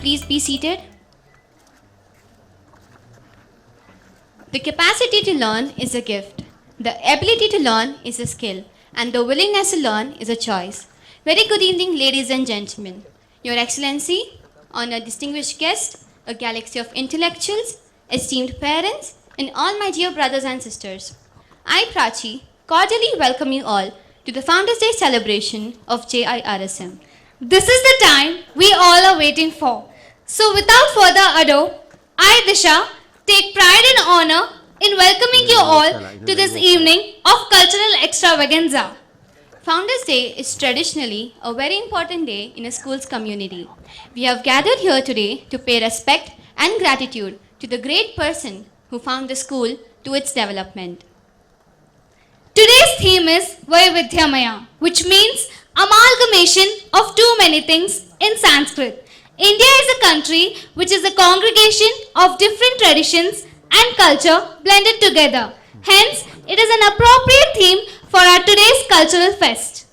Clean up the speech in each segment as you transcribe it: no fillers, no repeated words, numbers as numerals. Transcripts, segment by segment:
please be seated? The capacity to learn is a gift. The ability to learn is a skill. And the willingness to learn is a choice. Very good evening, ladies and gentlemen. Your Excellency, honored distinguished guests, a galaxy of intellectuals, esteemed parents, and all my dear brothers and sisters. I, Prachi, cordially welcome you all to the Founders Day celebration of JIRSM. This is the time we all are waiting for. So without further ado, I, Disha, take pride and honor in welcoming you all to this evening of cultural extravaganza. Founders Day is traditionally a very important day in a school's community. We have gathered here today to pay respect and gratitude to the great person who found the school to its development. Today's theme is Vaividhyamaya, which means amalgamation of too many things in Sanskrit. India is a country which is a congregation of different traditions and culture blended together. Hence, it is an appropriate theme for our today's cultural fest.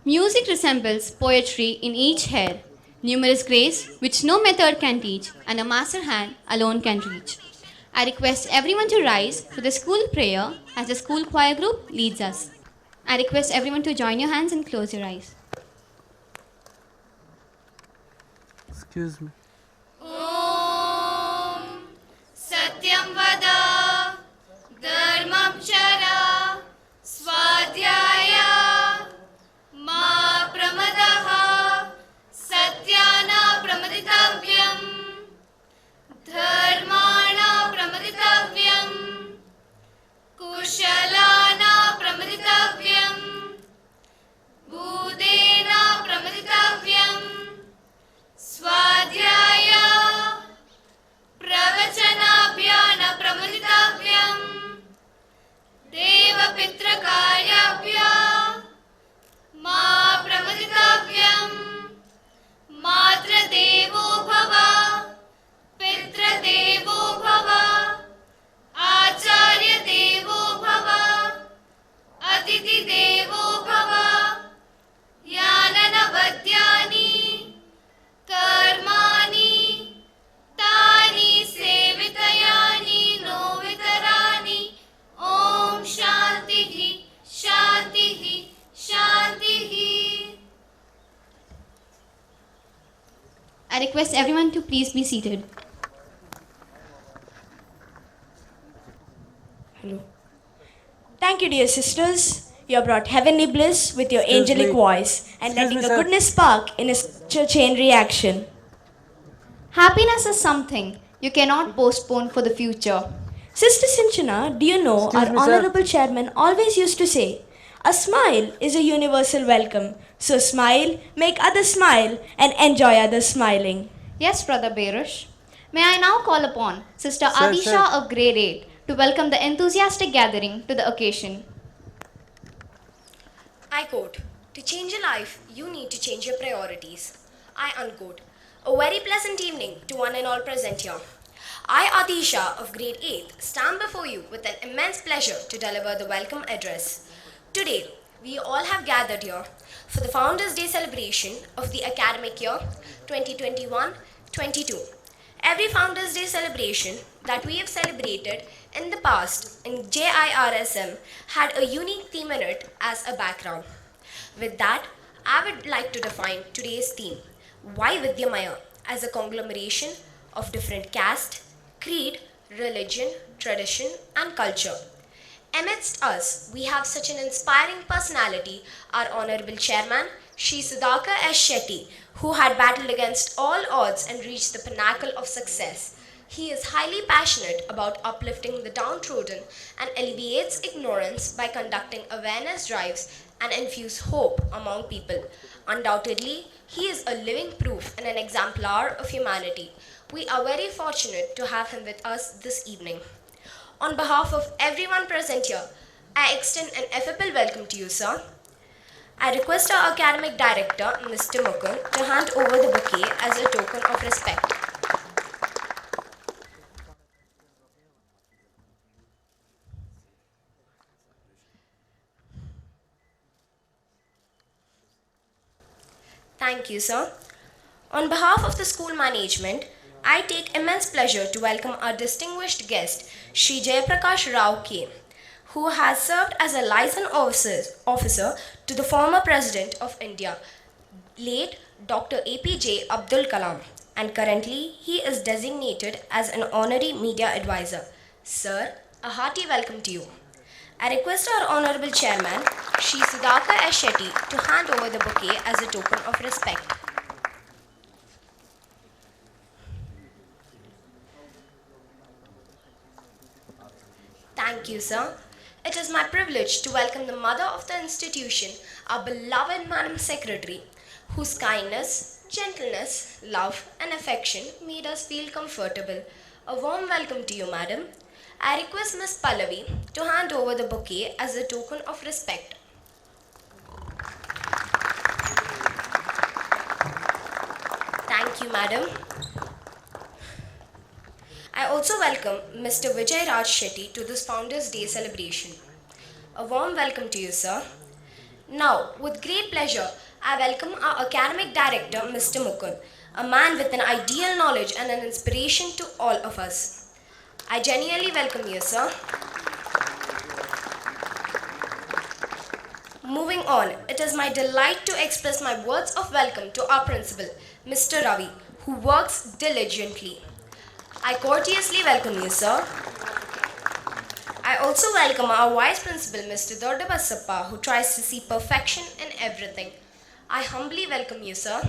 Music resembles poetry in each hair, numerous grace which no method can teach and a master hand alone can reach. I request everyone to rise for the school prayer as the school choir group leads us. I request everyone to join your hands and close your eyes. Excuse me. Om Satyam Vada Dharmam Chara Swadhyaya Ma Pramadaha Satyana Pramaditavyam Dharmana Pramaditavyam Kushalana Pramaditavyam Budena Pramaditavyam Swadhyaya Pravachanabhyana Pramaditavyam Deva Pitra Karyabhya Ma Pramaditavyam Matra Devo Bhava Pitra Devo Bhava Acharya Devo Bhava Atiti Devo Bhava Yanana Vadyani Karmani Tani Sevitayani No Vitarani Om Shantihi Shantihi Shantihi. I request everyone to please be seated. Hello. Thank you, dear sisters. You have brought heavenly bliss with your angelic voice and letting a goodness spark in a chain reaction. Happiness is something you cannot postpone for the future. Sister Sinchana, do you know our honorable chairman always used to say, a smile is a universal welcome. So smile, make others smile, and enjoy others smiling. Yes, Brother Berush. May I now call upon Sister Adisha of Grade 8 to welcome the enthusiastic gathering to the occasion. I quote, to change your life, you need to change your priorities. I unquote. A very pleasant evening to one and all present here. I, Adisha of Grade 8, stand before you with an immense pleasure to deliver the welcome address. Today, we all have gathered here for the Founders Day celebration of the academic year 2021-22. Every Founders Day celebration that we have celebrated in the past in JIRSM had a unique theme in it as a background. With that, I would like to define today's theme, Why Vidyamaya, as a conglomeration of different caste, creed, religion, tradition, and culture. Amidst us, we have such an inspiring personality, our Honorable Chairman, Shri Sudhakar S. Shetty, who had battled against all odds and reached the pinnacle of success. He is highly passionate about uplifting the downtrodden and alleviates ignorance by conducting awareness drives and infuse hope among people. Undoubtedly, he is a living proof and an exemplar of humanity. We are very fortunate to have him with us this evening. On behalf of everyone present here, I extend an affable welcome to you, sir. I request our academic director, Mr. Mukund, to hand over the bouquet as a token of respect. Thank you, sir. On behalf of the school management, I take immense pleasure to welcome our distinguished guest, Shri Jayaprakash Rao K, who has served as a liaison officer to the former President of India, late Dr. APJ Abdul Kalam, and currently he is designated as an honorary media advisor. Sir, a hearty welcome to you. I request our Honorable Chairman, Shri Sudhakar S. Shetty, to hand over the bouquet as a token of respect. Thank you, sir. It is my privilege to welcome the mother of the institution, our beloved Madam Secretary, whose kindness, gentleness, love, and affection made us feel comfortable. A warm welcome to you, Madam. I request Miss Pallavi to hand over the bouquet as a token of respect. Thank you, Madam. I also welcome Mr. Vijay Raj Shetty to this Founders Day celebration. A warm welcome to you, sir. Now, with great pleasure, I welcome our Academic Director, Mr. Mukund, a man with an ideal knowledge and an inspiration to all of us. I genuinely welcome you, sir. Moving on, it is my delight to express my words of welcome to our principal, Mr. Ravi, who works diligently. I courteously welcome you, sir. I also welcome our Vice Principal, Mr. Doddabassappa, who tries to see perfection in everything. I humbly welcome you, sir.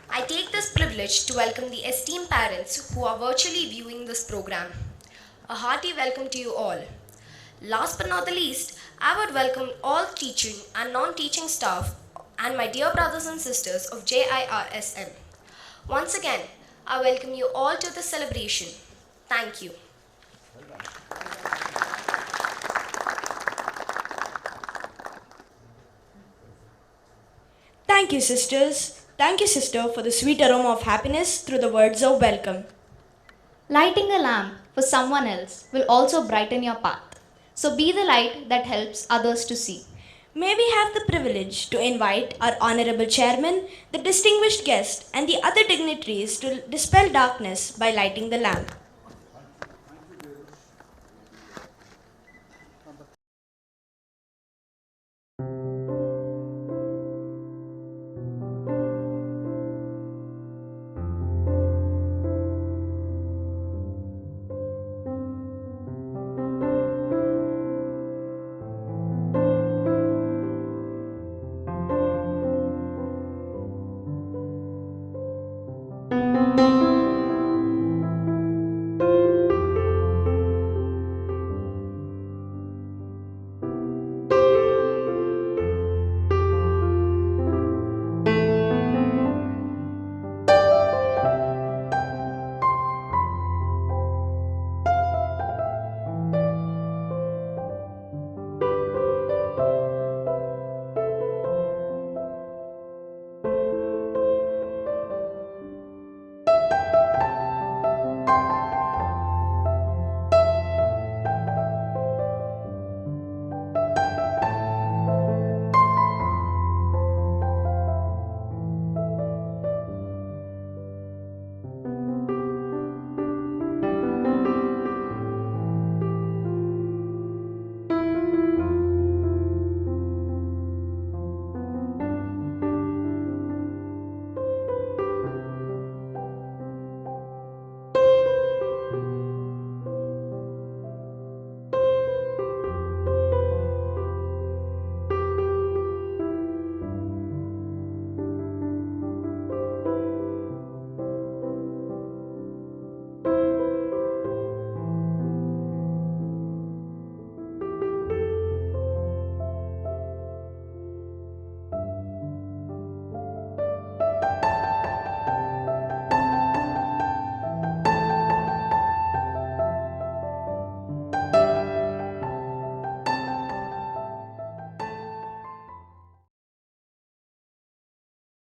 I take this privilege to welcome the esteemed parents who are virtually viewing this program. A hearty welcome to you all. Last but not the least, I would welcome all teaching and non-teaching staff and my dear brothers and sisters of JIRSM. Once again, I welcome you all to the celebration. Thank you. Thank you, sisters. Thank you, sister, for the sweet aroma of happiness through the words of welcome. Lighting a lamp for someone else will also brighten your path. So be the light that helps others to see. May we have the privilege to invite our Honorable Chairman, the distinguished guest, and the other dignitaries to dispel darkness by lighting the lamp.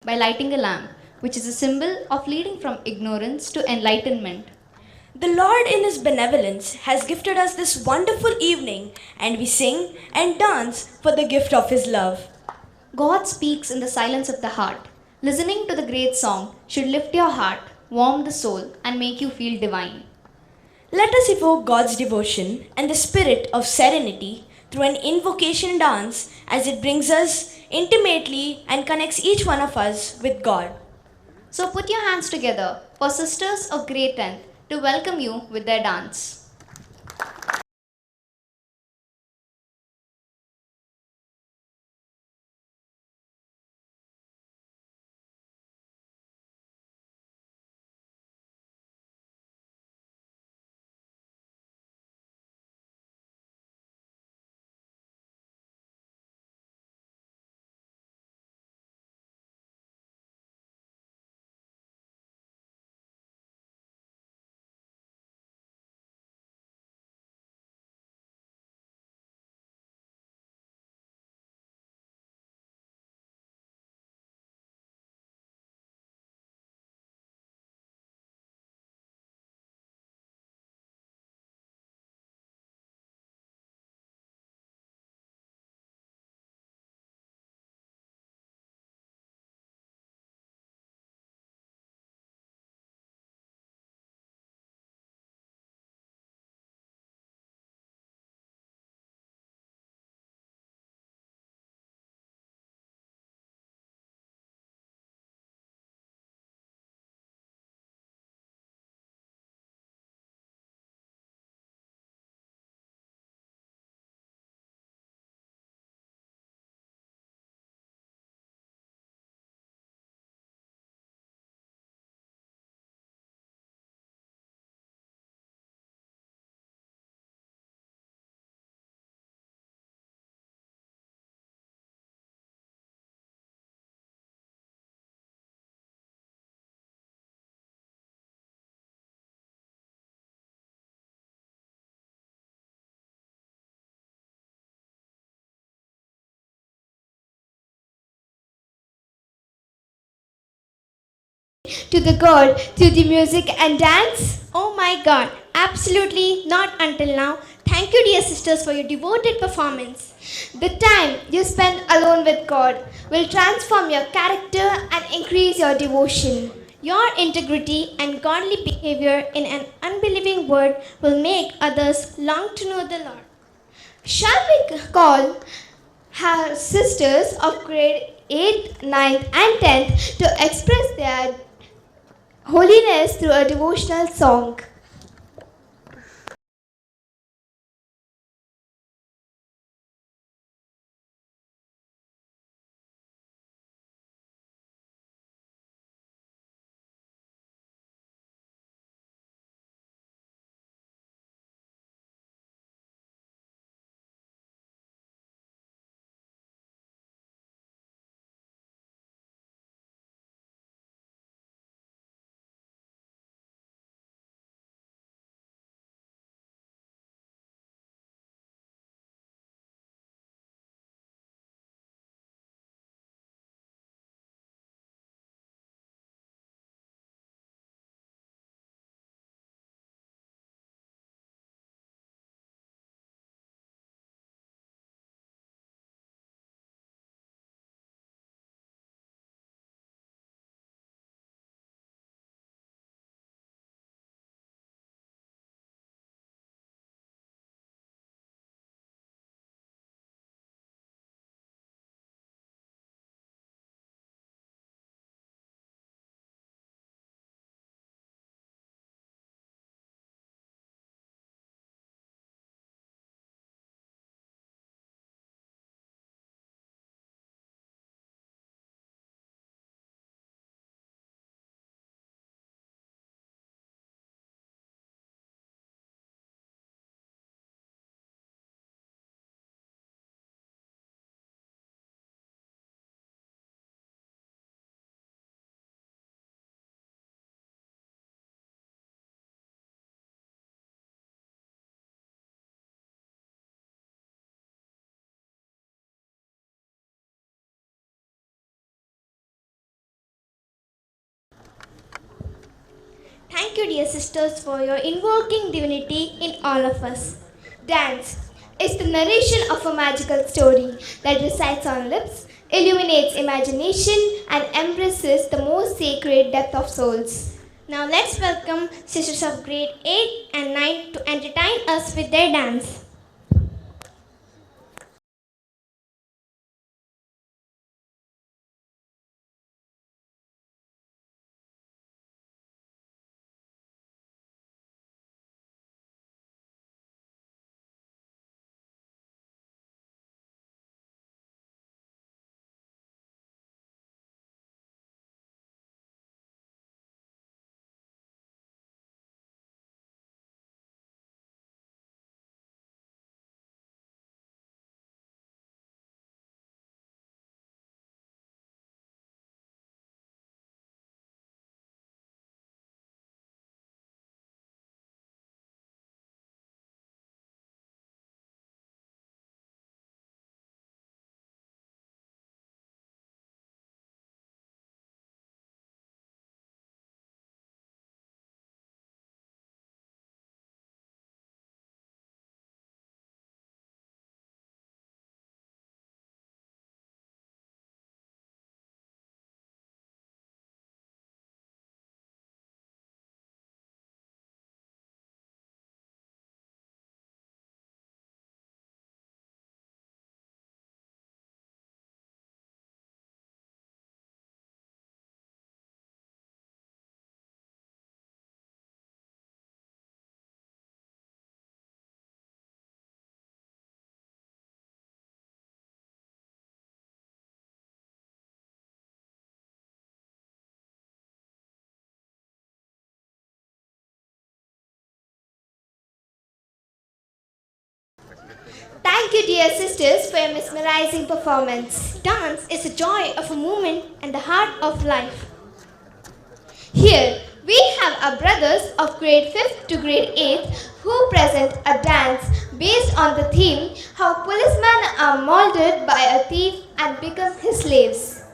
By lighting a lamp, which is a symbol of leading from ignorance to enlightenment. The Lord in His benevolence has gifted us this wonderful evening, and we sing and dance for the gift of His love. God speaks in the silence of the heart. Listening to the great song should lift your heart, warm the soul, and make you feel divine. Let us evoke God's devotion and the spirit of serenity through an invocation dance as it brings us intimately and connects each one of us with God. So put your hands together for Sisters of Great Tenth to welcome you with their dance. To the God through the music and dance? Oh my God, absolutely not until now. Thank you, dear sisters, for your devoted performance. The time you spend alone with God will transform your character and increase your devotion. Your integrity and godly behavior in an unbelieving world will make others long to know the Lord. Shall we call her sisters of grade 8th, 9th, and 10th to express their holiness through a devotional song? Thank you, dear sisters, for your invoking divinity in all of us. Dance is the narration of a magical story that recites on lips illuminates imagination, and embraces the most sacred depth of souls. Now let's welcome sisters of grade 8 and 9 to entertain us with their dance. Thank you, dear sisters, for your mesmerizing performance. Dance is the joy of a movement and the heart of life. Here, we have our brothers of grade 5th to grade 8th who present a dance based on the theme How Policemen Are Molded by a Thief and Become His Slaves.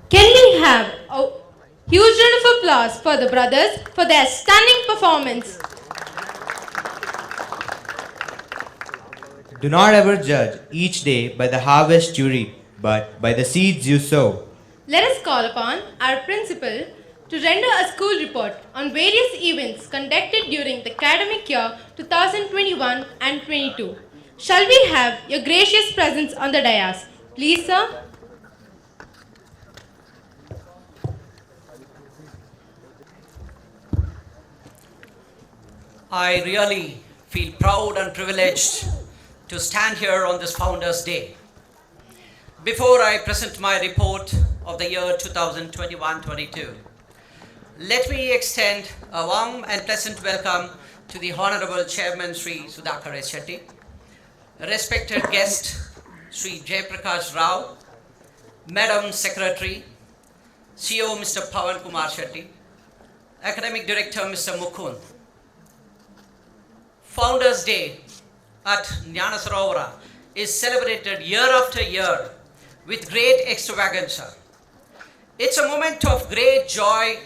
Can we have a huge round of applause for the brothers for their stunning performance? Do not ever judge each day by the harvest you reap, but by the seeds you sow. Let us call upon our principal to render a school report on various events conducted during the academic year 2021 and 22. Shall we have your gracious presence on the dais? Please, sir. I really feel proud and privileged to stand here on this Founders' Day. Before I present my report of the year 2021-22, let me extend a warm and pleasant welcome to the Honorable Chairman Shri Sudhakar S. Shetty, respected guest Shri Jayaprakash Rao, Madam Secretary, CEO Mr. Pawan Kumar Shetty, Academic Director Mr. Mukund. Founders' Day at Jnanasarovara is celebrated year after year with great extravaganza. It's a moment of great joy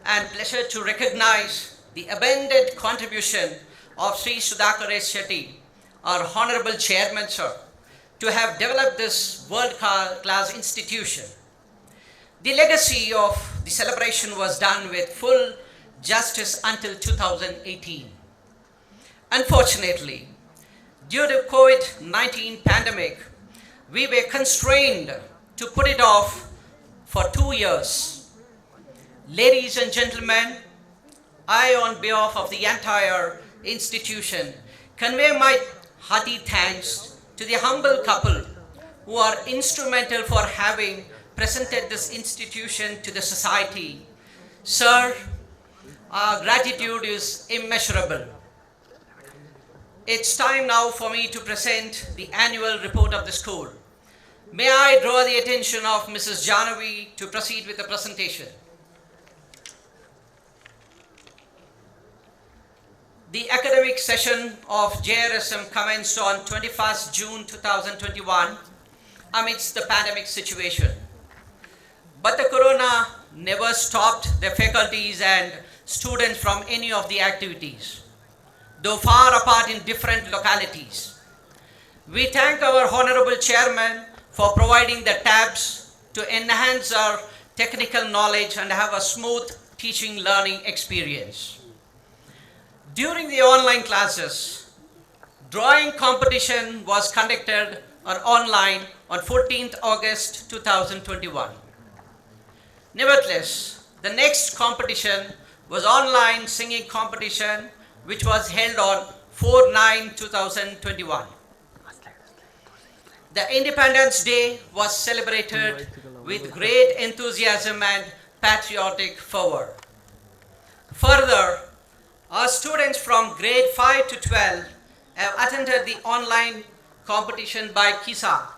and pleasure to recognize the abundant contribution of Shri Sudhakar S. Shetty, our Honorable Chairman, sir, to have developed this world-class institution. The legacy of the celebration was done with full justice until 2018. Unfortunately, due to COVID-19 pandemic, we were constrained to put it off for 2 years. Ladies and gentlemen, I, on behalf of the entire institution, convey my hearty thanks to the humble couple who are instrumental for having presented this institution to the society. Sir, our gratitude is immeasurable. It's time now for me to present the annual report of the school. May I draw the attention of Mrs. Janavi to proceed with the presentation. The academic session of JIRSM commenced on 21st June 2021 amidst the pandemic situation. But the corona never stopped the faculties and students from any of the activities, though far apart in different localities. We thank our Honorable Chairman for providing the tabs to enhance our technical knowledge and have a smooth teaching learning experience. During the online classes, drawing competition was conducted online on 14th August 2021. Nevertheless, the next competition was online singing competition, which was held on 4/9/2021. The Independence Day was celebrated with great enthusiasm and patriotic fervor. Further, our students from grade 5 to 12 have attended the online competition by KISA,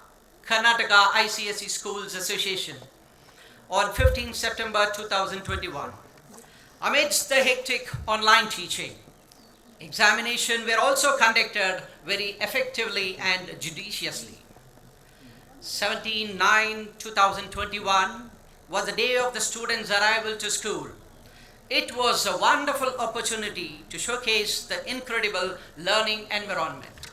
Karnataka ICSE Schools Association, on 15 September 2021. Amidst the hectic online teaching, examinations were also conducted very effectively and judiciously. 17/9/2021 was the day of the students' arrival to school. It was a wonderful opportunity to showcase the incredible learning environment.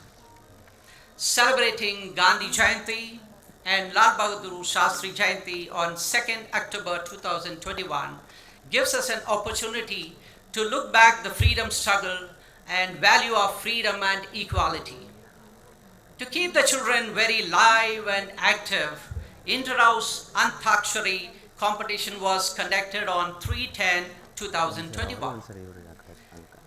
Celebrating Gandhi Jayanti and Lal Bahadur Shastri Jayanti on 2nd October 2021 gives us an opportunity to look back the freedom struggle and value of freedom and equality. To keep the children very live and active, inter-house Antakshari competition was conducted on 3/10/2021.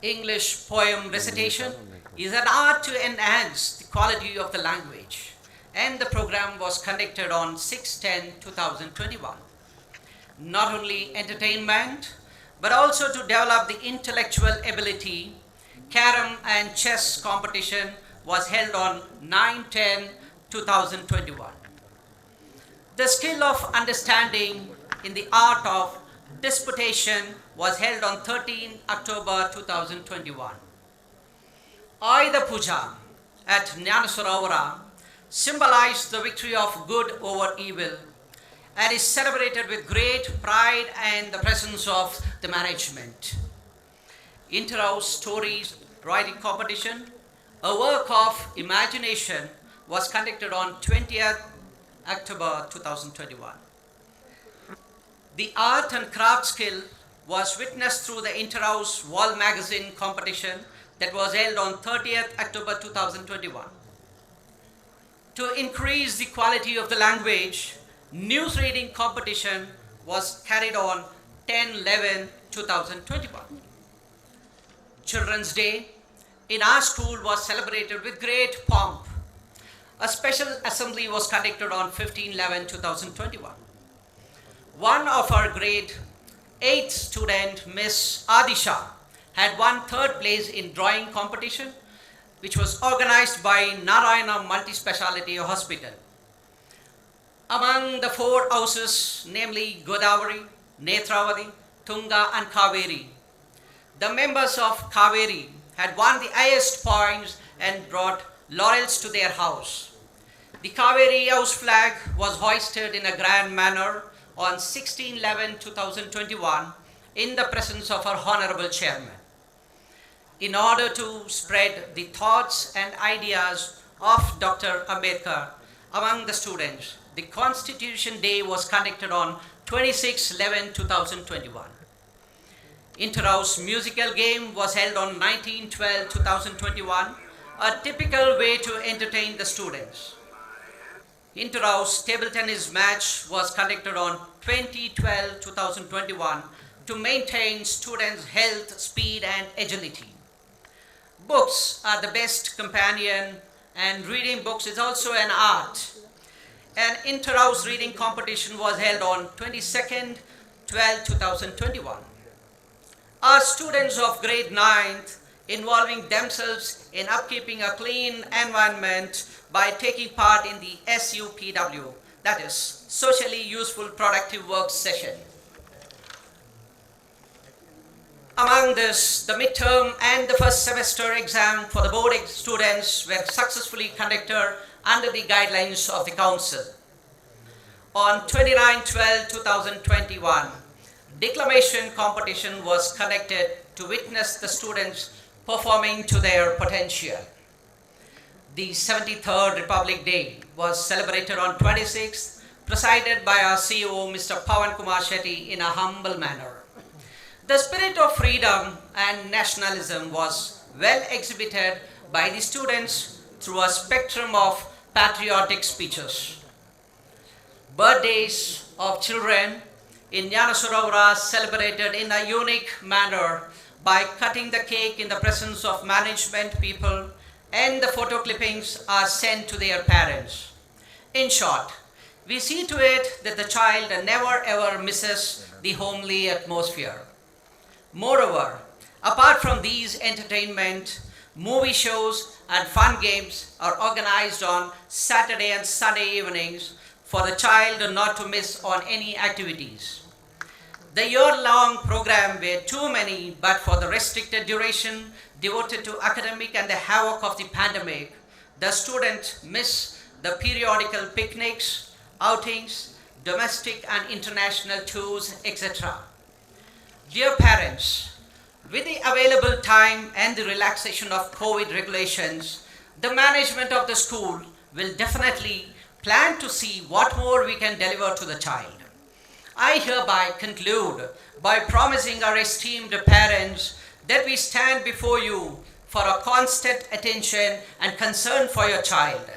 English poem recitation is an art to enhance the quality of the language, and the program was conducted on 6/10/2021. Not only entertainment, but also to develop the intellectual ability, carom and chess competition was held on 9/10/2021. The skill of understanding in the art of disputation was held on 13 October 2021. Ayudha Puja at Jnanasarovara symbolized the victory of good over evil and is celebrated with great pride and the presence of the management. Inter-house stories writing competition, a work of imagination, was conducted on 20th October 2021. The art and craft skill was witnessed through the Inter-house Wall Magazine competition that was held on 30th October 2021. To increase the quality of the language, news reading competition was carried on 10/11/2021. Children's Day in our school was celebrated with great pomp. A special assembly was conducted on 15/11/2021. One of our grade 8th student, Miss Adisha, had won 3rd place in drawing competition, which was organized by Narayana Multi-Speciality Hospital. Among the 4 houses, namely Godavari, Netravati, Tunga and Kaveri, the members of Kaveri had won the highest points and brought laurels to their house. The Kaveri house flag was hoisted in a grand manner on 16/11/2021 in the presence of our Honorable Chairman. In order to spread the thoughts and ideas of Dr. Ambedkar among the students, the Constitution Day was conducted on 26/11/2021. Inter-house musical game was held on 19/12/2021, a typical way to entertain the students. Inter-house table tennis match was conducted on 20/12/2021 to maintain students' health, speed and agility. Books are the best companion, and reading books is also an art. An inter-house reading competition was held on 22nd/12/2021. Our students of grade 9th involving themselves in upkeeping a clean environment by taking part in the SUPW, that is, Socially Useful Productive Work session. Among this, the midterm and the first semester exam for the board students were successfully conducted under the guidelines of the council. On 29/12/2021, declamation competition was conducted to witness the students performing to their potential. The 73rd Republic Day was celebrated on 26th, presided by our CEO, Mr. Pawan Kumar Shetty, in a humble manner. The spirit of freedom and nationalism was well exhibited by the students through a spectrum of patriotic speeches. Birthdays of children in Jnanasarovara celebrated in a unique manner by cutting the cake in the presence of management people, and the photo clippings are sent to their parents. In short, we see to it that the child never ever misses the homely atmosphere. Moreover, apart from these entertainment, movie shows and fun games are organized on Saturday and Sunday evenings for the child not to miss on any activities. The year-long program were too many, but for the restricted duration devoted to academic and the havoc of the pandemic, the students miss the periodical picnics, outings, domestic and international tours, etc. Dear parents, with the available time and the relaxation of COVID regulations, the management of the school will definitely plan to see what more we can deliver to the child. I hereby conclude by promising our esteemed parents that we stand before you for a constant attention and concern for your child.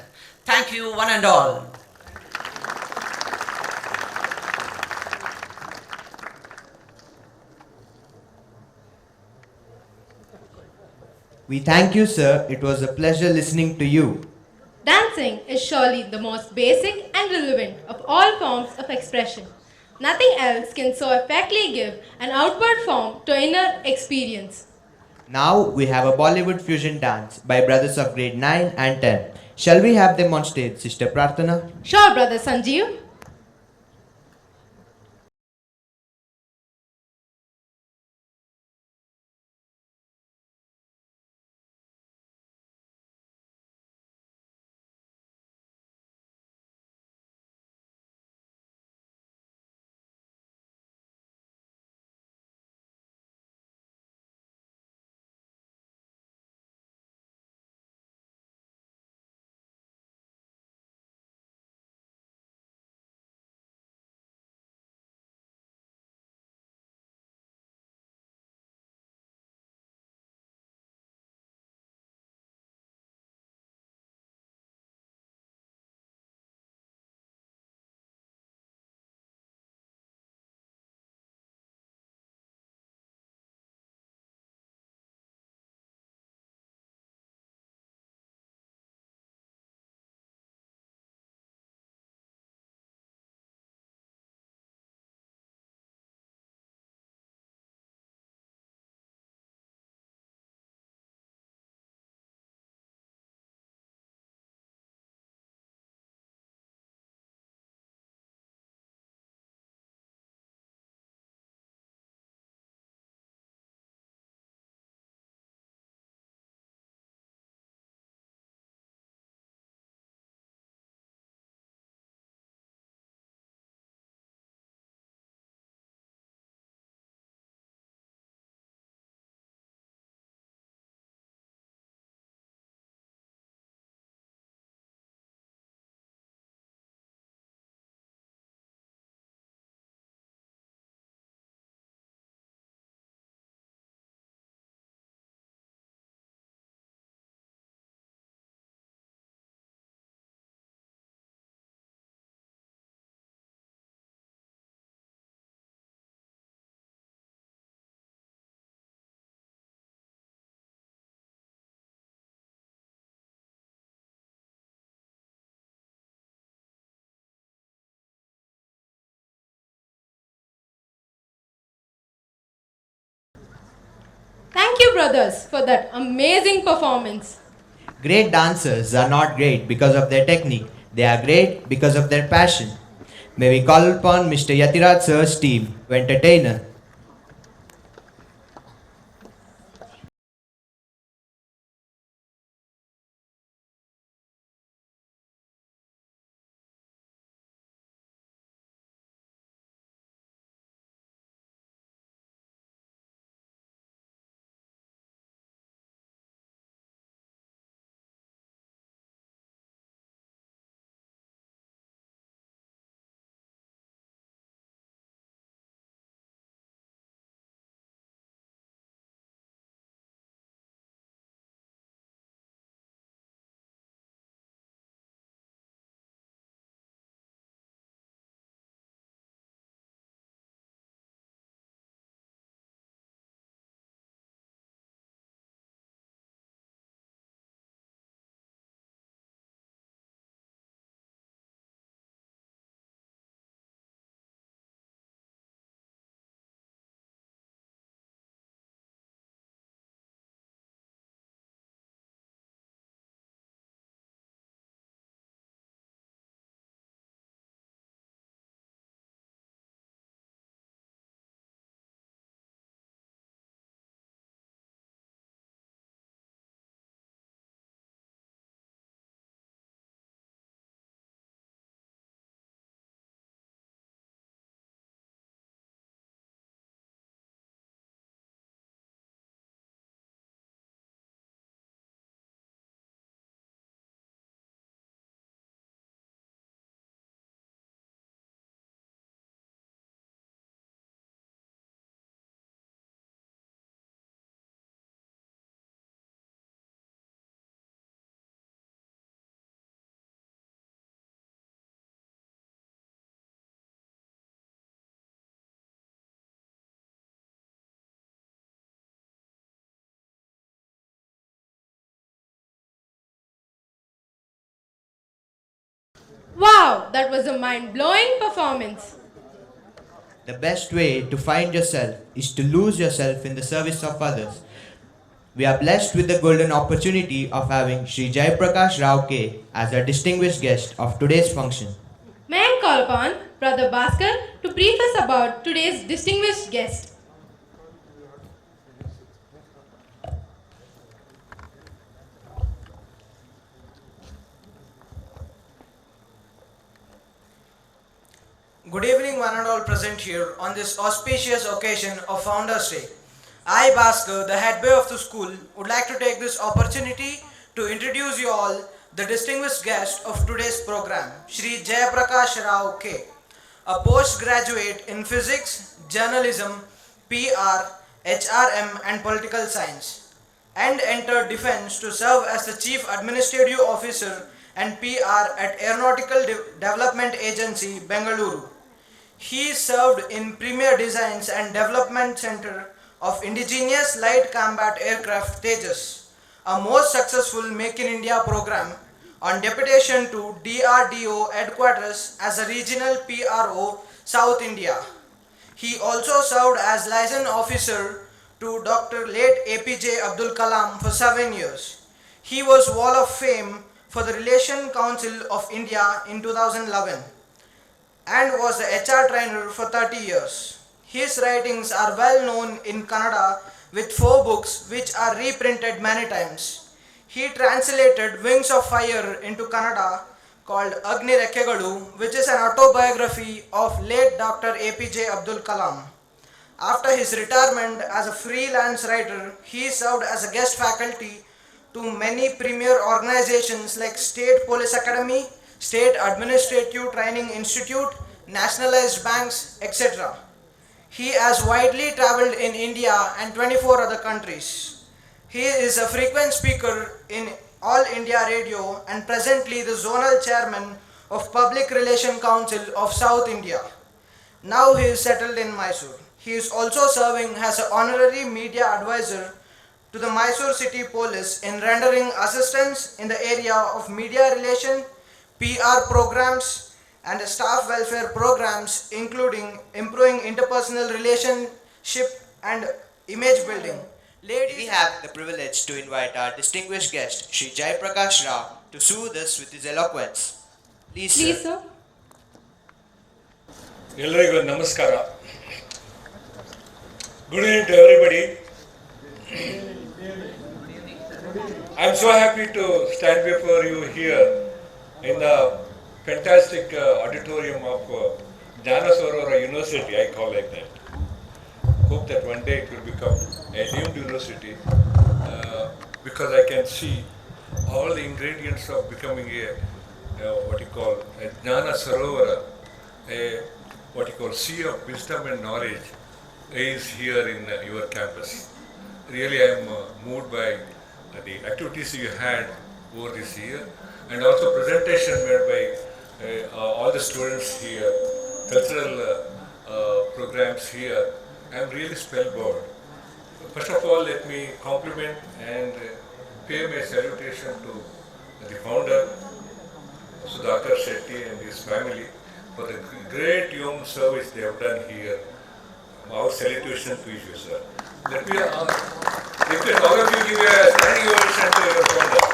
Thank you, one and all. We thank you, sir. It was a pleasure listening to you. Dancing is surely the most basic and relevant of all forms of expression. Nothing else can so effectively give an outward form to inner experience. Now we have a Bollywood fusion dance by brothers of grade 9 and 10. Shall we have them on stage, Sister Prarthana? Sure, Brother Sanjeev. Thank you, brothers, for that amazing performance. Great dancers are not great because of their technique, they are great because of their passion. May we call upon Mr. Yatiraj Sir's team to entertain us. Wow, that was a mind-blowing performance. The best way to find yourself is to lose yourself in the service of others. We are blessed with the golden opportunity of having Shri Jaiprakash Rao K as a distinguished guest of today's function. May I call upon Brother Bhaskar to brief us about today's distinguished guest. Good evening, one and all present here on this auspicious occasion of Founders Day. I, Bhaskar, the head boy of the school, would like to take this opportunity to introduce you all the distinguished guest of today's program, Shri Jayaprakash Rao K, a postgraduate in physics, journalism, PR, HRM and political science, and entered defense to serve as the Chief Administrative Officer and PR at Aeronautical Development Agency, Bengaluru. He served in Premier Designs and Development Center of Indigenous Light Combat Aircraft Tejas, a most successful Make in India program, on deputation to DRDO headquarters as a regional PRO, South India. He also served as liaison officer to Dr. late APJ Abdul Kalam for 7 years. He was Wall of Fame for the Relation Council of India in 2011 and was the HR trainer for 30 years. His writings are well known in Kannada with 4 books which are reprinted many times. He translated Wings of Fire into Kannada called Agni Rekkegalu, which is an autobiography of late Dr. APJ Abdul Kalam. After his retirement as a freelance writer, he served as a guest faculty to many premier organizations like State Police Academy, State Administrative Training Institute, nationalized banks, etc. He has widely traveled in India and 24 other countries. He is a frequent speaker in All India Radio and presently the Zonal Chairman of Public Relation Council of South India. Now he is settled in Mysore. He is also serving as an honorary media advisor to the Mysore City Police in rendering assistance in the area of media relation, PR programs and staff welfare programs, including improving interpersonal relationship and image building, Ladies, We have the privilege to invite our distinguished guest, Shri Prakash Rao, to soothe us with his eloquence. Please, Please, sir. sir. ಎಲ್ಲರಿಗೂ ನಮಸ್ಕಾರ. Good evening to everybody. I am so happy to stand before you here in the fantastic auditorium of Jnanasarovara University, I call like that. Hope that one day it will become a named university because I can see all the ingredients of becoming a what you call a Jnanasarovara, a what you call sea of wisdom and knowledge is here in your campus. Really I am moved by the activities you had over this year and also presentation made by all the students here, cultural programs here. I am really spellbound. First of all, let me compliment and pay my salutation to the founder, Sudhakar Shetty and his family for the great human service they have done here. Our salutation to you, sir. Let me request all of you give a standing ovation to your founder.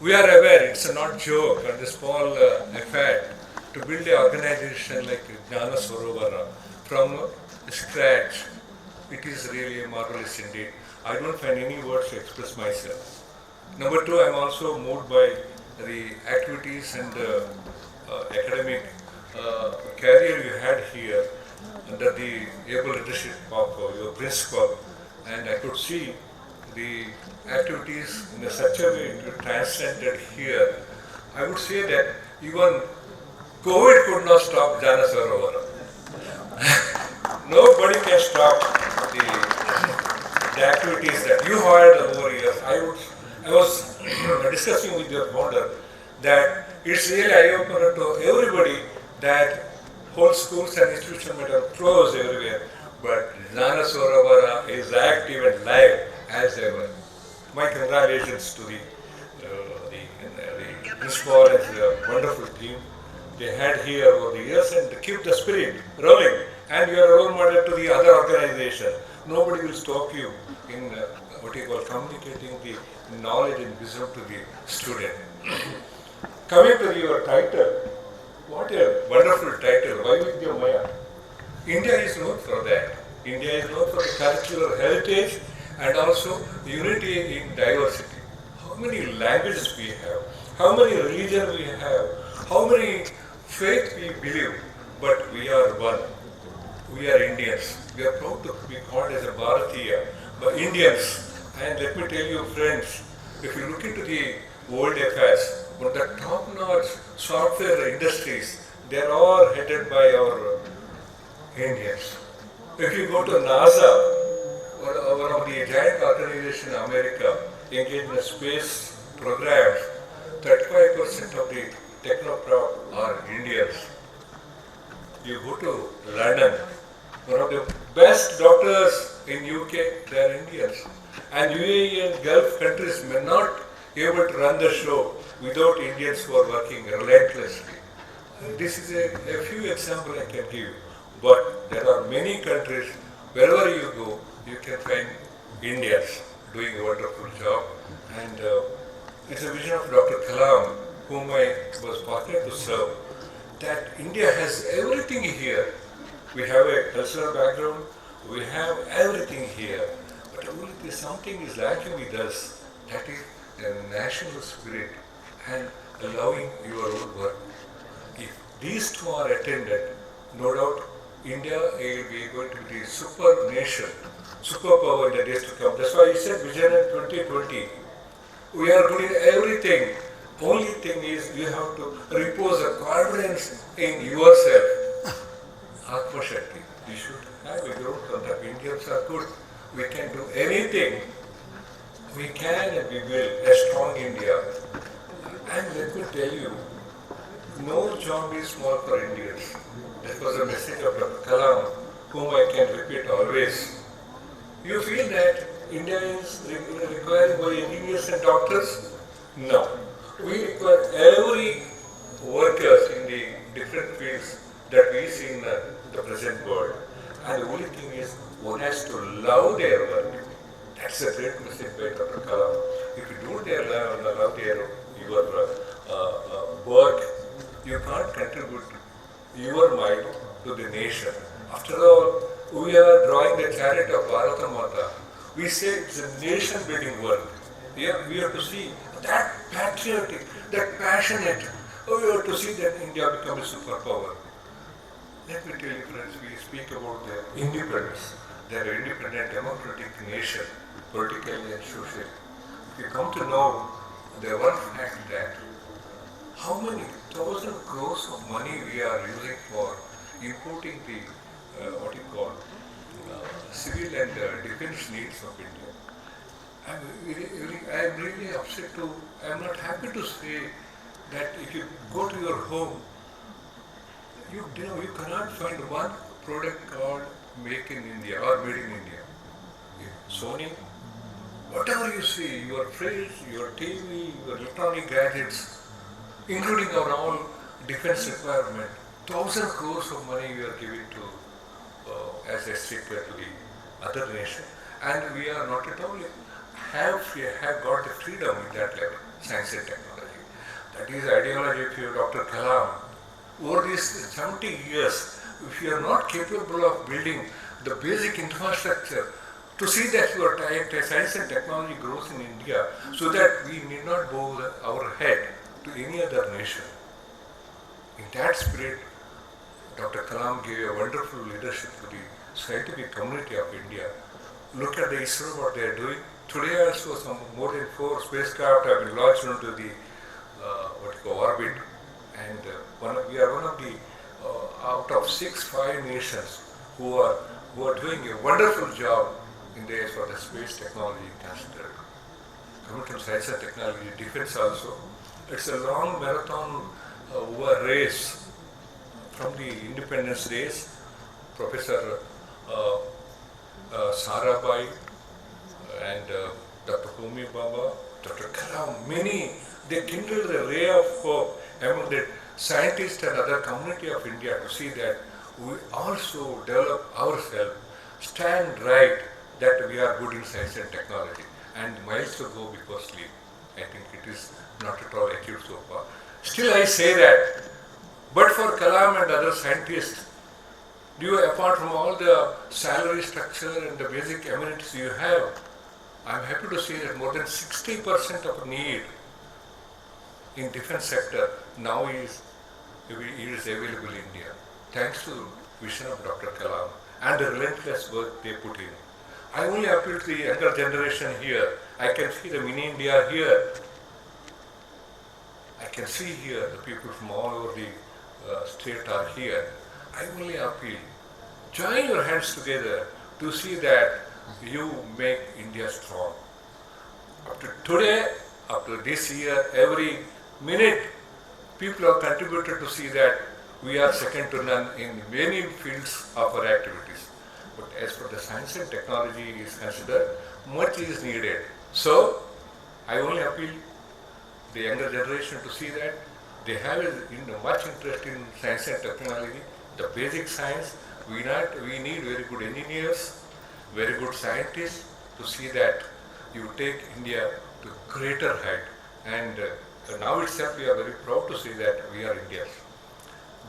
We are aware it's not joke and a small affair to build an organization like Jnanasarovara from scratch. It is really marvelous indeed. I don't find any words to express myself. Number two, I am also moved by the activities and academic career you had here under the able leadership of your principal, and I could see the activities in such a way you transcended here. I would say that even COVID could not stop Jnanasarovara. Nobody can stop the activities that you had over years. I was discussing with your founder that it's really eye-opener to everybody that whole schools and institutions might have closed everywhere, but Jnanasarovara is active and live as ever. My congratulations to the principal and the wonderful team they had here over the years, and keep the spirit rolling. And you are a role model to the other organization. Nobody will stop you in what you call communicating the knowledge and wisdom to the student. Coming to your title, what a wonderful title, Vajamangala. India is known for that. India is known for the cultural heritage and also unity in diversity. How many languages we have, how many religions we have, how many faith we believe, but we are one. We are Indians. We are proud to be called as a Bharatiya, but Indians. And let me tell you, friends, if you look into the world affairs, one of the top-notch software industries, they are all headed by our Indians. If you go to NASA, one of the giant organizations in America, engaged in space programs, 35% of the technocrats are Indians. You go to London, one of the best doctors in UK, they are Indians. And UAE and Gulf countries may not be able to run the show without Indians who are working relentlessly. This is a few examples I can give, but there are many countries, wherever you go, you can find Indians doing a wonderful job. And it's a vision of Dr. Kalam, whom I was fortunate to serve, that India has everything here. We have a cultural background, we have everything here, but only something is lacking with us, that is a national spirit and allowing your own work. If these two are attended, no doubt India will be going to be the super nation, superpower in the days to come. That's why I said Vision 2020. We are doing everything. Only thing is you have to repose a confidence in yourself. Atma Shakti. You should have a growth concept. Indians are good. We can do anything. We can and we will. A strong India. And let me tell you, no job is small for Indians. That was a message of Dr. Kalam, whom I can repeat always. You feel that India is requiring more engineers and doctors? No. We require every workers in the different fields that we see in the present world. And the only thing is, one has to love their work. That's a great message by Dr. Kalam. If you don't love your work, you can't contribute your mind to the nation. After all, we are drawing the chariot of Bharata Mata. We say it's a nation-building work. Yeah, we have to see that patriotic, that passionate. We have to see that India become a superpower. Let me tell you, friends, we speak about the independence. They are an independent democratic nation, politically and socially. If you come to know the one fact that how many thousand crores of money we are using for importing the civil and defense needs of India. I am really upset to, I am not happy to say that if you go to your home, you cannot find one product called Make in India or Made in India. Sony, whatever you see, your fridge, your TV, your electronic gadgets, including our own defense requirement, 1,000 crores of money we are giving to as a secret to the other nation, and we are not at all have got the freedom in that level, science and technology. That is the ideology of Dr. Kalam. Over these 70 years, if you are not capable of building the basic infrastructure to see that your science and technology grows in India, so that we need not bow our head to any other nation. In that spirit, Dr. Kalam gave a wonderful leadership to the scientific community of India. Look at the ISRO, what they are doing. Today also some more than 4 spacecraft have been launched into the orbit, and we are one of the out of 5 nations who are doing a wonderful job in the for the space technology considered. Coming from science and technology, defense also, it's a long marathon race. From the independence days, Professor Sarabhai and Dr. Homi Baba, Dr. Kalam, they kindled a ray of hope among the scientists and other community of India to see that we also develop ourselves, stand right, that we are good in science and technology, and miles to go before sleep. I think it is not at all achieved so far. Still I say that, but for Kalam and other scientists, apart from all the salary structure and the basic amenities you have, I am happy to say that more than 60% of need in defense sector now is available in India, thanks to the vision of Dr. Kalam and the relentless work they put in. I only appeal to the younger generation here. I can see the mini India here. I can see here the people from all over the state are here. I only appeal, join your hands together to see that you make India strong. Up to today, up to this year, every minute, people have contributed to see that we are second to none in many fields of our activities. But as for the science and technology is considered, much is needed. So, I only appeal the younger generation to see that they have much interest in science and technology, the basic science. We need very good engineers, very good scientists to see that you take India to greater height. And now itself we are very proud to say that we are Indians.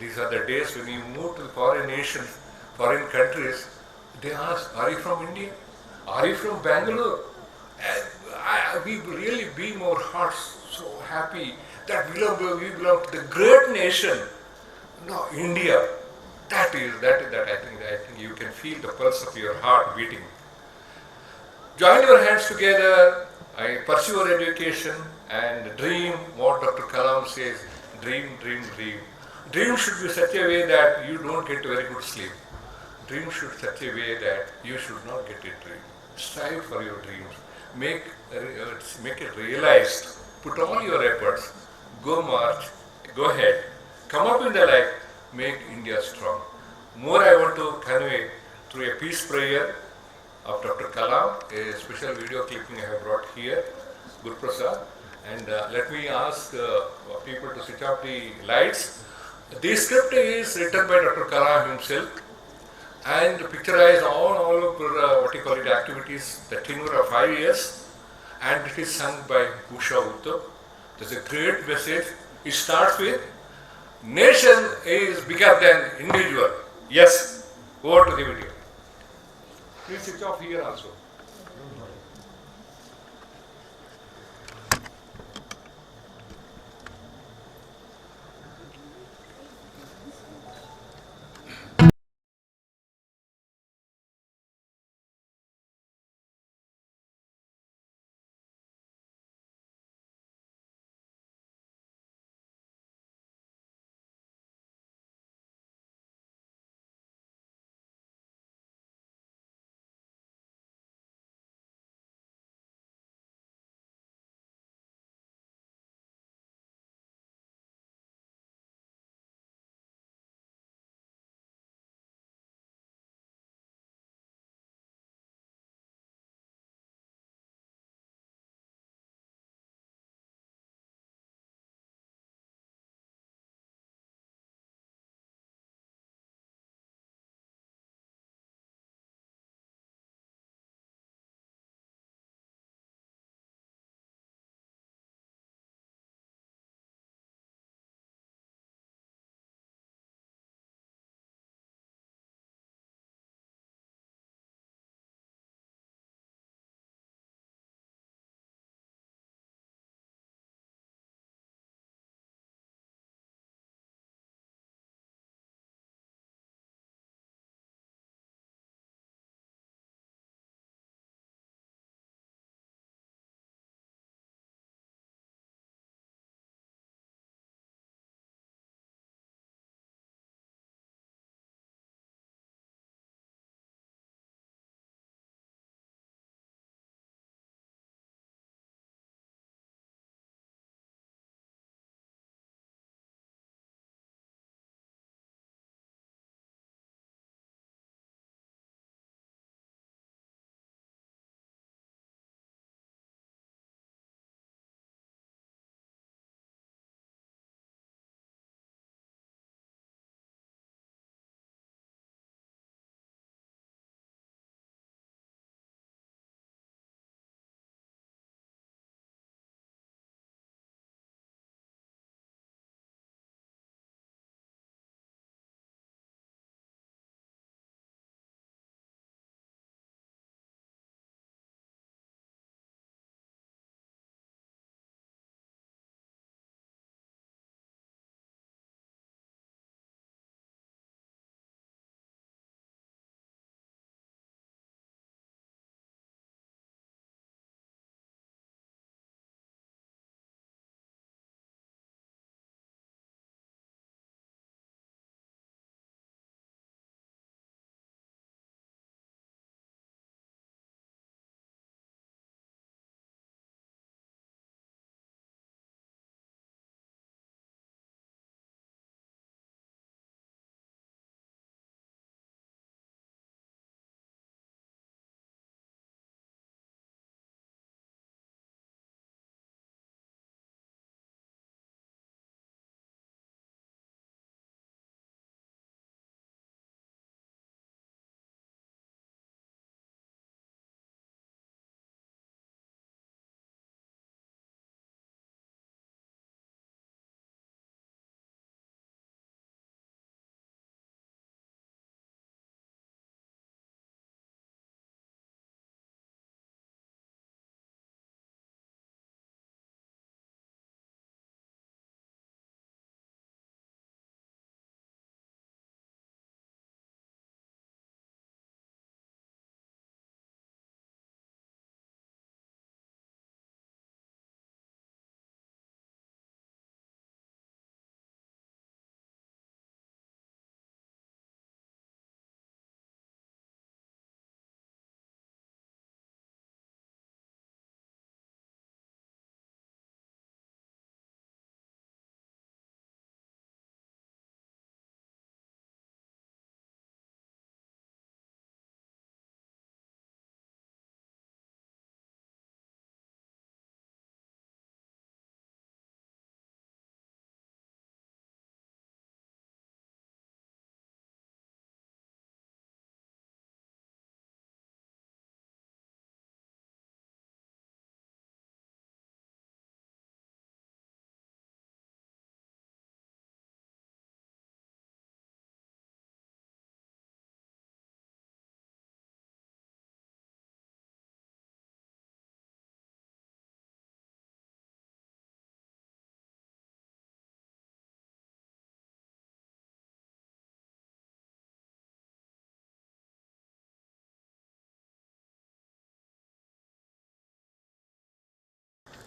These are the days when you move to foreign nations, foreign countries, they ask, are you from India? Are you from Bangalore? And we really beam our hearts so happy that we belong to the great nation. No, India. That I think you can feel the pulse of your heart beating. Join your hands together, pursue your education and dream what Dr. Kalam says, dream, dream, dream. Dream should be such a way that you don't get very good sleep. Dream should be such a way that you should not get a dream. Strive for your dreams. Make it realized. Put all your efforts. Go march. Go ahead. Come up in the light. Make India strong. More I want to convey through a peace prayer of Dr. Kalam, a special video clipping I have brought here, Guru Prasad. And let me ask people to switch off the lights. This script is written by Dr. Kalam himself and picturized all over what you call it activities, the tenure of 5 years, and it is sung by Usha Uttam. There's a great message. It starts with nation is bigger than individual. Yes, over to the video. Please switch off here also.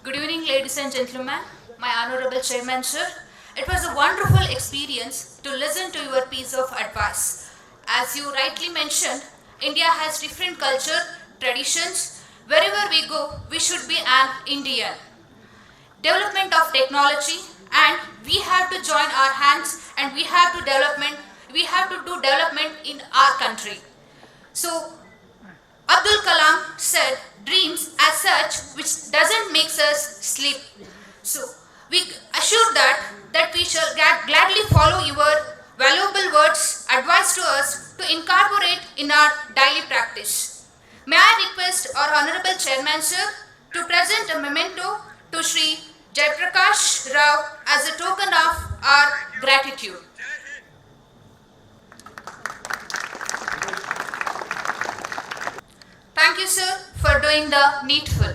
Good evening, ladies and gentlemen, my honorable chairman, sir. It was a wonderful experience to listen to your piece of advice. As you rightly mentioned, India has different culture, traditions. Wherever we go, we should be an Indian. Development of technology, and we have to join our hands and we have to do development in our country. So Abdul Kalam said, dreams as such which doesn't make us sleep. So we assure that we shall gladly follow your valuable words, advice to us to incorporate in our daily practice. May I request our honorable chairman sir to present a memento to Shri Jaiprakash Rao as a token of our gratitude. Thank you, sir, for doing the needful.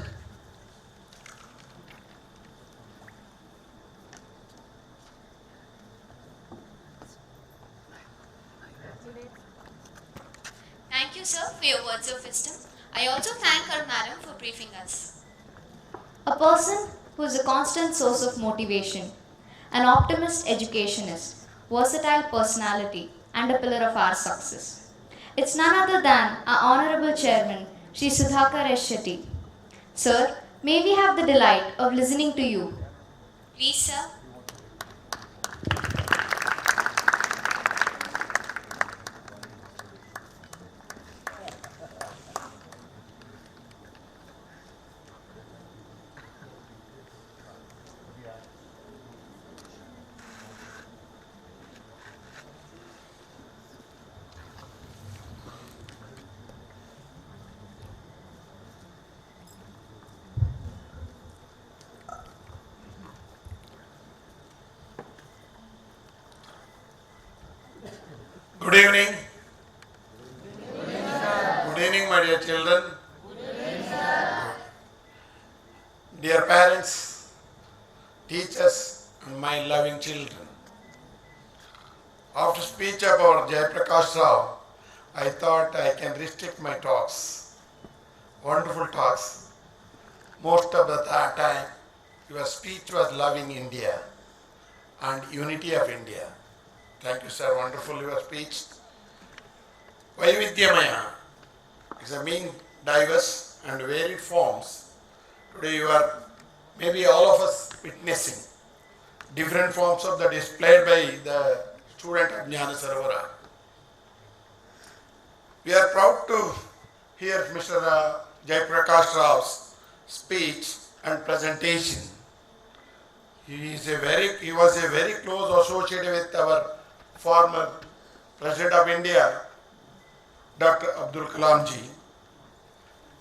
Thank you, sir, for your words of wisdom. I also thank our madam for briefing us. A person who is a constant source of motivation, an optimist educationist, versatile personality, and a pillar of our success. It's none other than our Honorable Chairman, Shri Sudhakar S. Shetty. Sir, may we have the delight of listening to you. Please, sir. Good evening. Good evening, my dear children. Dear parents, teachers, and my loving children. After speech about Jaiprakash Rao, I thought I can restrict my talks. Wonderful talks. Most of the time, your speech was loving India and unity of India. Thank you, sir. Wonderful your speech. Vaividyamaya is a mean diverse and varied forms. Today you are, maybe all of us, witnessing different forms of the displayed by the student of Jnanasarovara. We are proud to hear Mr. Jaiprakash Rao's speech and presentation. He was a very close associate with our former President of India, Dr. Abdul Kalam ji,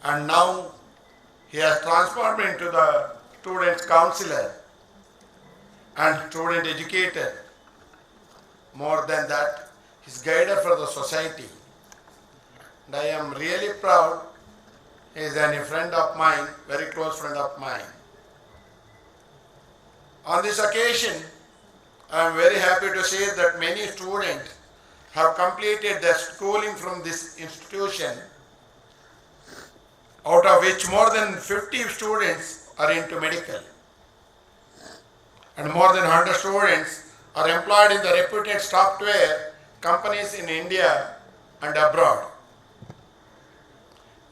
and now he has transformed into the student counselor and student educator. More than that, he is guider for the society. And I am really proud. He is a friend of mine, very close friend of mine. On this occasion, I am very happy to say that many students have completed their schooling from this institution, out of which more than 50 students are into medical. And more than 100 students are employed in the reputed software companies in India and abroad.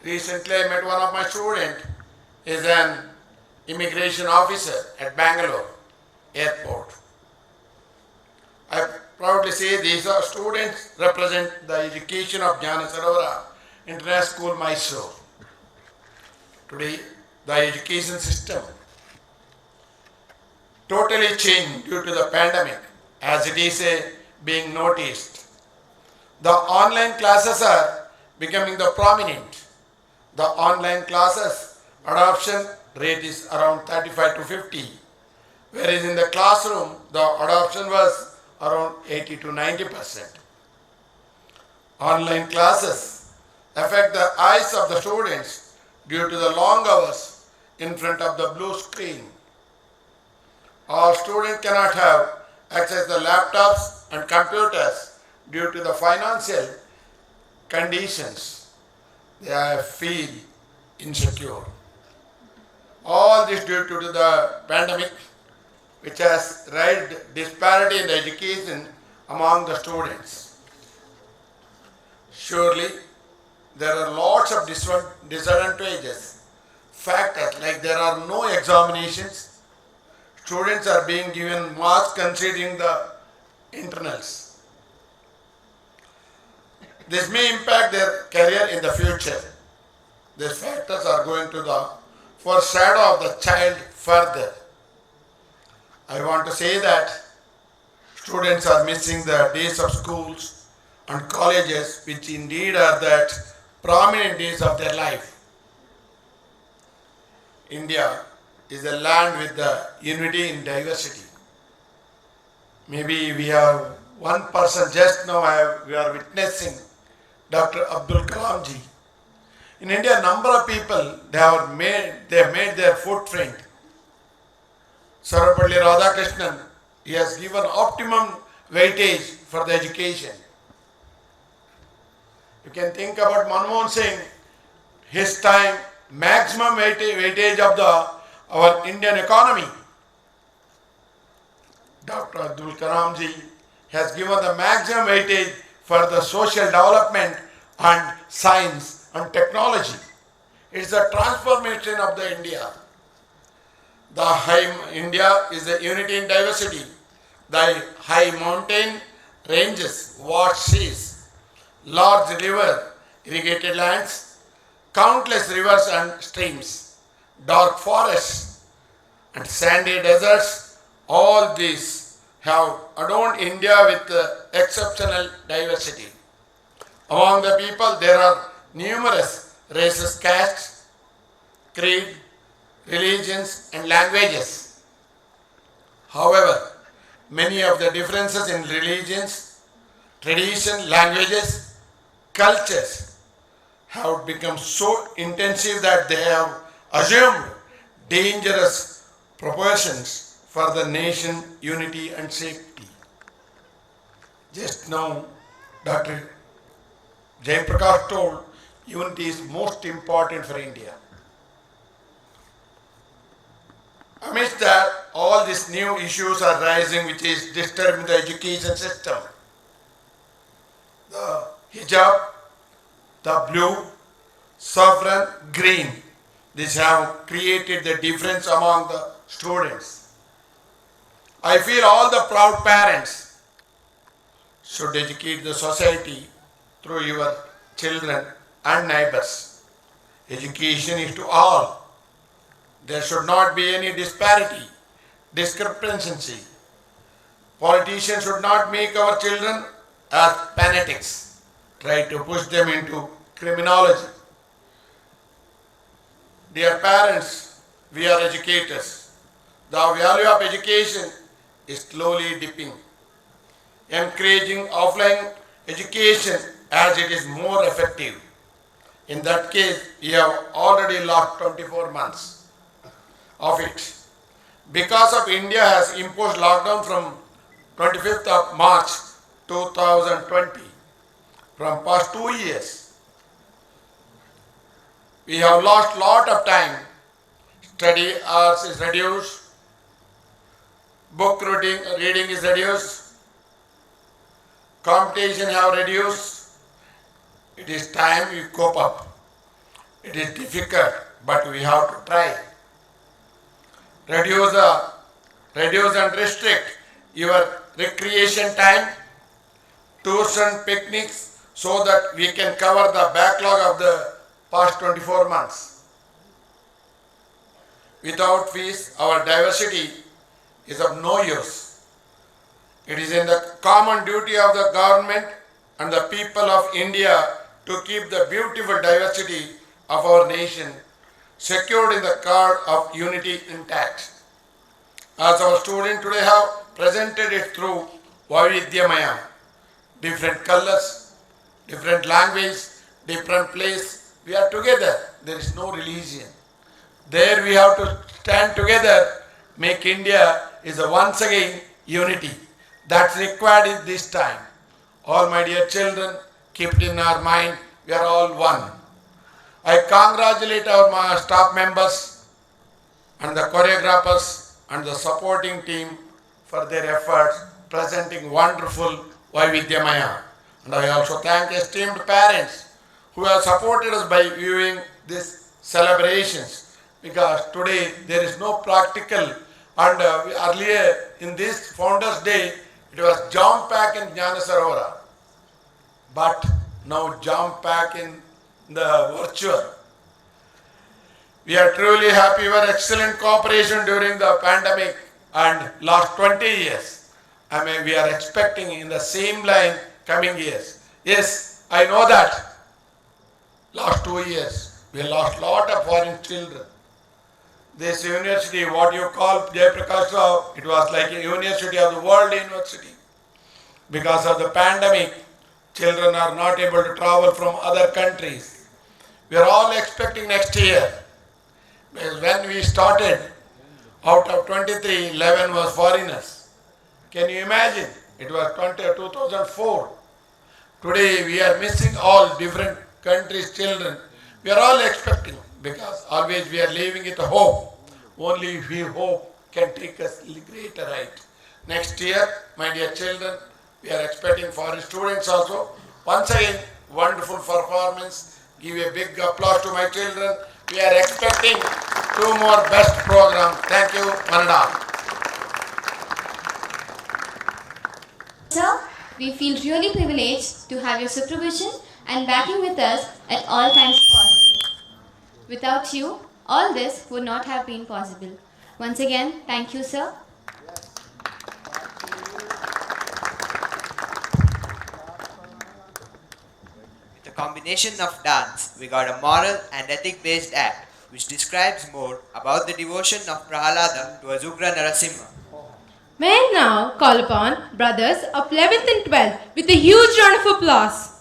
Recently, I met one of my students, is an immigration officer at Bangalore airport. I proudly say these are students represent the education of Jnanasarovara International School, Mysore. Today, the education system totally changed due to the pandemic, as it is being noticed. The online classes are becoming the prominent. The online classes adoption rate is around 35 to 50, whereas in the classroom the adoption was around 80 to 90%. Online classes affect the eyes of the students due to the long hours in front of the blue screen. All students cannot have access to laptops and computers due to the financial conditions. They feel insecure. All this due to the pandemic, which has raised disparity in the education among the students. Surely, there are lots of disadvantages, factors like there are no examinations, students are being given marks considering the internals. This may impact their career in the future. These factors are going to the foreshadow of the child further. I want to say that students are missing the days of schools and colleges, which indeed are that prominent days of their life. India is a land with the unity in diversity. Maybe we have one person just now we are witnessing Dr. Abdul Kalam ji. In India, a number of people they have made their footprint. Sarvapalli Radhakrishnan, he has given optimum weightage for the education. You can think about Manmohan Singh, his time, maximum weightage of our Indian economy. Dr. Abdul Kalam ji has given the maximum weightage for the social development and science and technology. It's a transformation of the India. The high India is a unity in diversity. The high mountain ranges, vast seas, large river, irrigated lands, countless rivers and streams, dark forests and sandy deserts, all these have adorned India with exceptional diversity. Among the people there are numerous races, castes, creed, religions and languages. However, many of the differences in religions, tradition, languages, cultures have become so intensive that they have assumed dangerous proportions for the nation unity and safety. Just now, Dr. Jayaprakash told unity is most important for India. Amidst that, all these new issues are rising which is disturbing the education system. The hijab, the blue, saffron, green, these have created the difference among the students. I feel all the proud parents should educate the society through your children and neighbors. Education is to all. There should not be any disparity, discrepancy. Politicians should not make our children as fanatics, try to push them into criminology. Dear parents, we are educators. The value of education is slowly dipping. Encouraging offline education as it is more effective. In that case, we have already lost 24 months of it. Because of India has imposed lockdown from 25th of March 2020. From past 2 years, we have lost lot of time. Study hours is reduced, book reading is reduced, competition have reduced. It is time we cope up. It is difficult, but we have to try. Reduce and restrict your recreation time, tours and picnics, so that we can cover the backlog of the past 24 months. Without fees, our diversity is of no use. It is in the common duty of the government and the people of India to keep the beautiful diversity of our nation secured in the cord of unity intact. As our students today have presented it through Vaidhyamaya, different colors, different language, different place, we are together. There is no religion. There we have to stand together, make India is a once again unity. That's required in this time. All my dear children, keep it in our mind, we are all one. I congratulate our staff members and the choreographers and the supporting team for their efforts presenting wonderful Vaividyamaya. And I also thank esteemed parents who have supported us by viewing these celebrations, because today there is no practical, and earlier in this Founders Day it was jam pack in Jnanasarovara, but now jam pack in the virtual. We are truly happy for excellent cooperation during the pandemic and last 20 years. I mean, we are expecting in the same line coming years. Yes, I know that. Last 2 years, we lost lot of foreign children. This university, what you call Jayaprakash Rao, it was like a university of the world university. Because of the pandemic, children are not able to travel from other countries. We are all expecting next year. Because when we started, out of 23, 11 was foreigners. Can you imagine? It was 2004. Today we are missing all different countries' children. We are all expecting, because always we are living with hope. Only we hope can take us greater height. Next year, my dear children, we are expecting foreign students also. Once again, wonderful performance. Give a big applause to my children. We are expecting 2 more best programs. Thank you, one and all. Sir, we feel really privileged to have your supervision and backing with us at all times possible. Without you, all this would not have been possible. Once again, thank you, sir. With a combination of dance, we got a moral and ethic-based act which describes more about the devotion of Prahalada to Azugra Narasimha. May I now call upon brothers of 11th and 12th with a huge round of applause.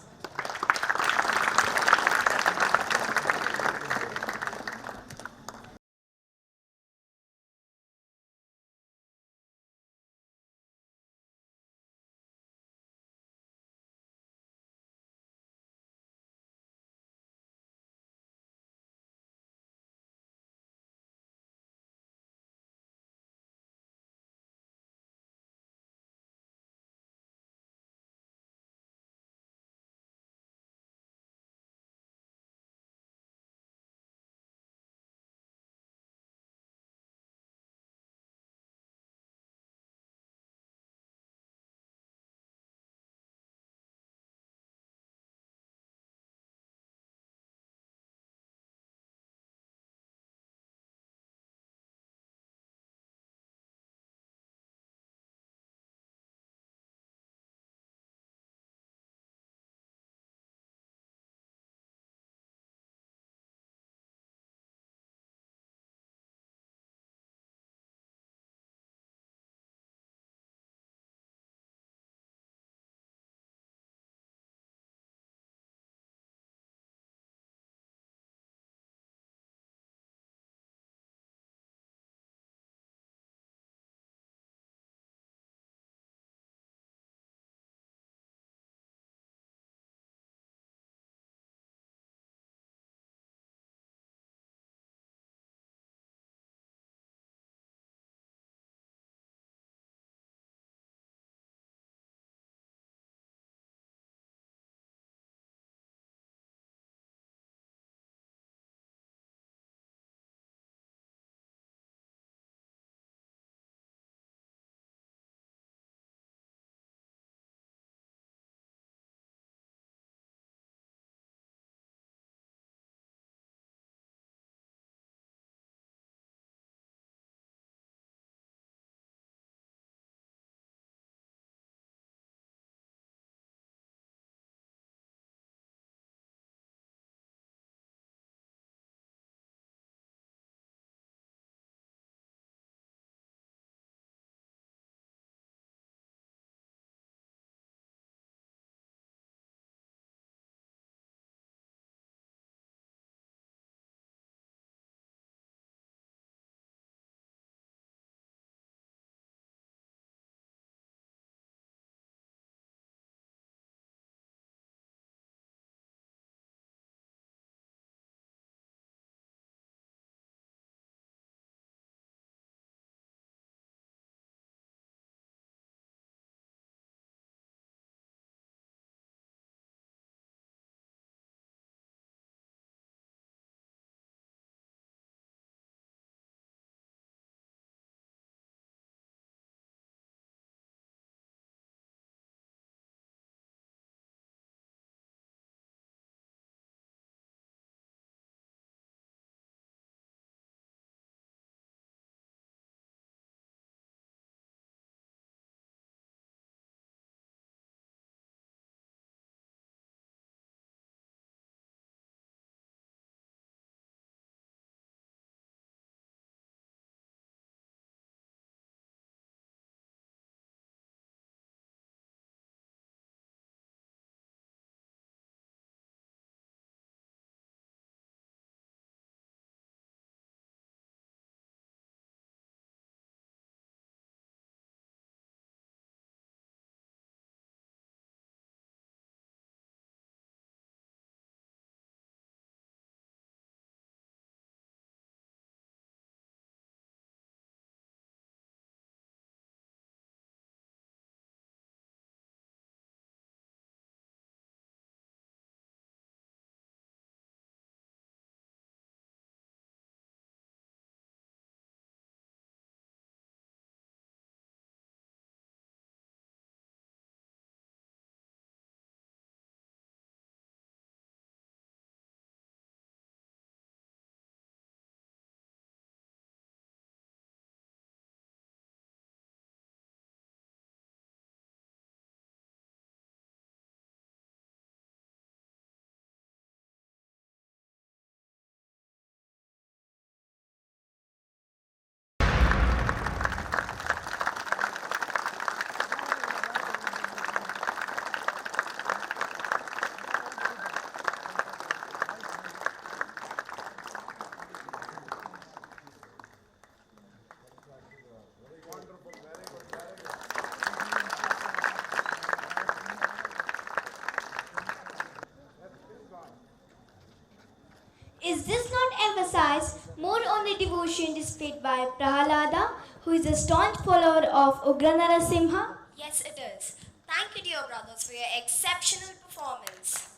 emphasize more on the devotion displayed by Prahalada, who is a staunch follower of Ugra Narasimha? Yes, it is. Thank you, dear brothers, for your exceptional performance.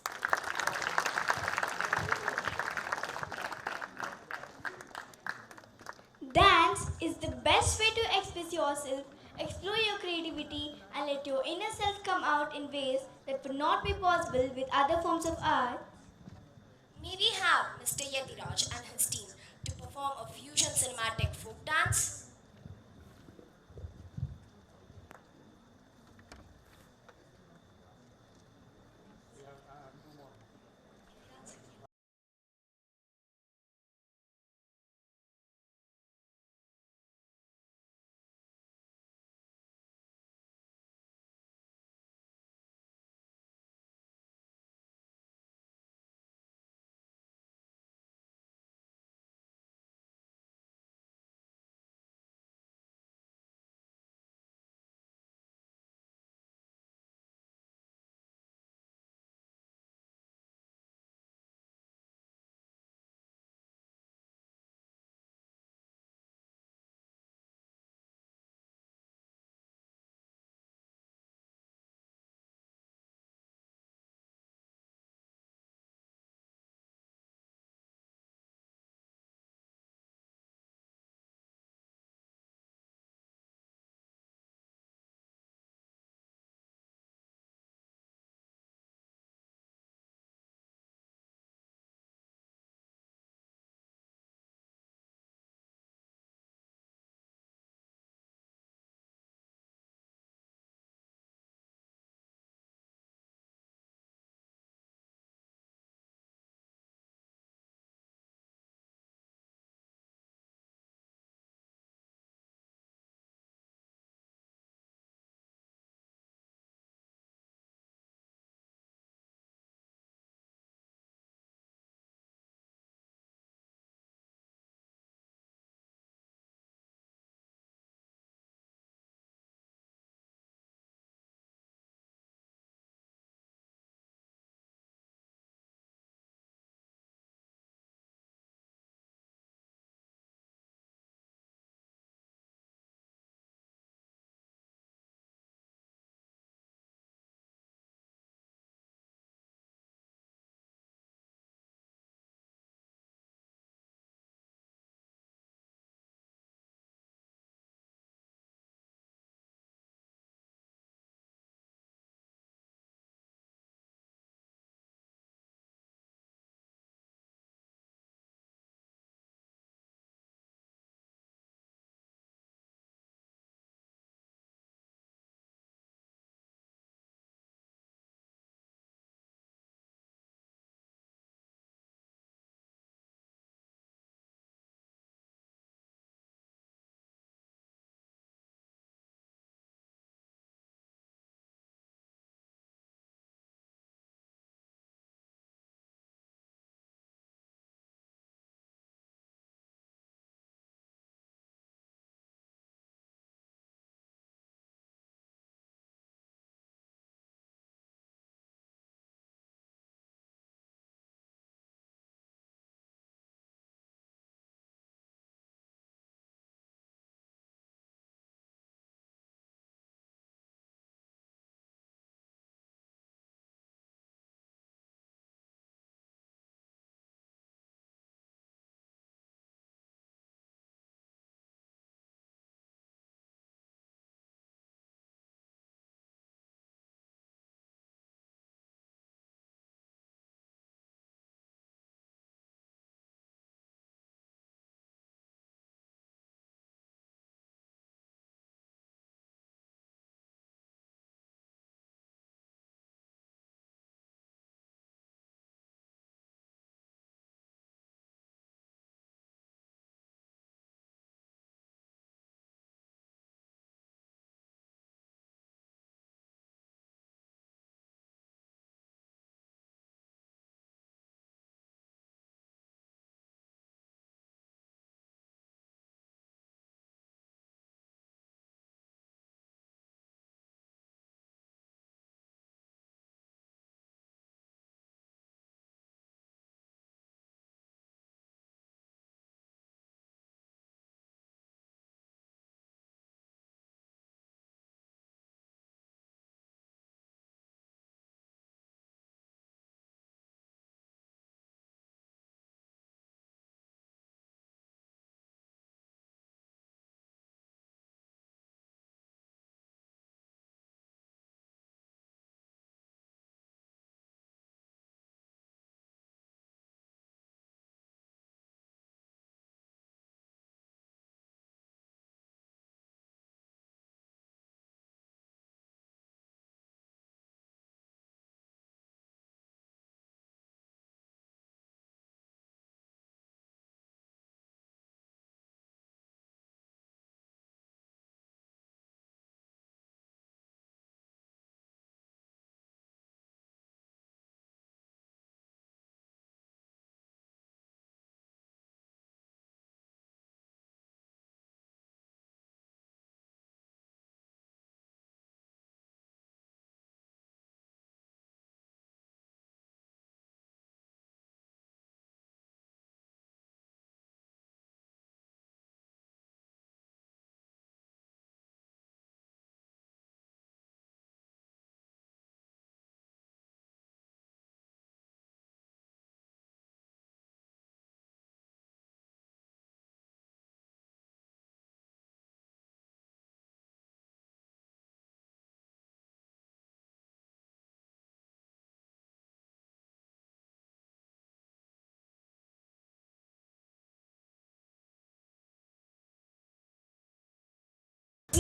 Dance is the best way to express yourself, explore your creativity, and let your inner self come out in ways that would not be possible with other forms of art. May we have Mr. Yatiraj and his team to perform a fusion cinematic folk dance?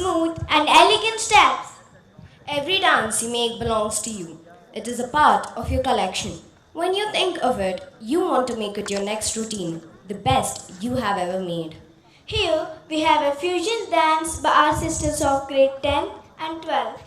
smooth and elegant steps. Every dance you make belongs to you. It is a part of your collection. When you think of it, you want to make it your next routine, the best you have ever made. Here we have a fusion dance by our sisters of grade 10 and 12.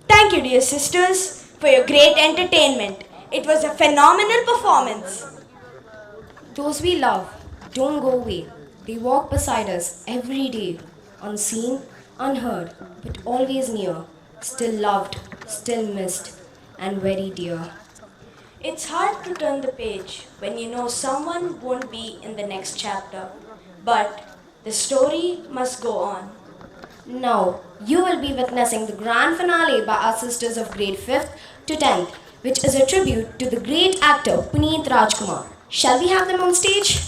Thank you, dear sisters, for your great entertainment. It was a phenomenal performance. Those we love don't go away. They walk beside us every day, unseen, unheard, but always near, still loved, still missed, and very dear. It's hard to turn the page when you know someone won't be in the next chapter, but the story must go on. Now, you will be witnessing the grand finale by our sisters of grade 5th to 10th, which is a tribute to the great actor Puneet Rajkumar. Shall we have them on stage?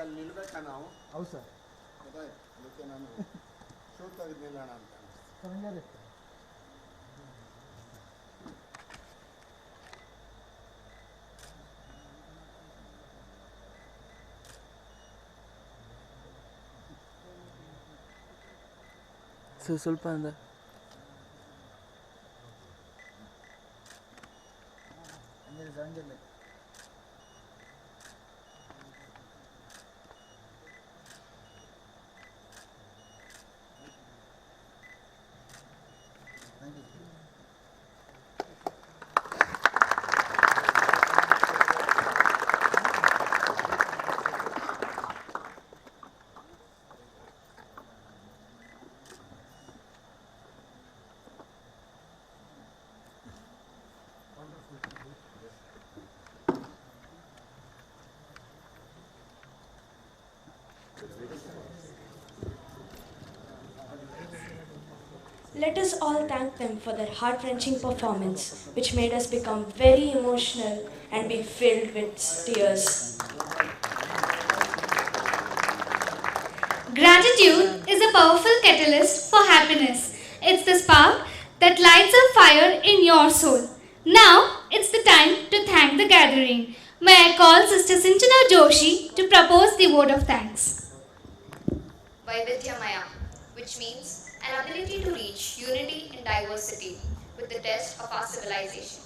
ಅಲ್ಲಿ ನಿಲ್ಬೇಕಾ ನಾವು? ಹೌದು sir. ಗೊತ್ತಾಯ್ತು, ಅದಕ್ಕೆ ನಾನು shoe ತೆಗೆದು ನಿಲ್ಲೋಣ ಅಂತ. ಸ್ವಲ್ಪ ಅಂದ Let us all thank them for their heart-wrenching performance, which made us become very emotional and be filled with tears. Gratitude is a powerful catalyst for happiness. It's the spark that lights a fire in your soul. Now, it's the time to thank the gathering. May I call Sister Sinchana Joshi to propose the vote of thanks. Vaidhyamaya, which means an ability to reach unity in diversity with the test of our civilization.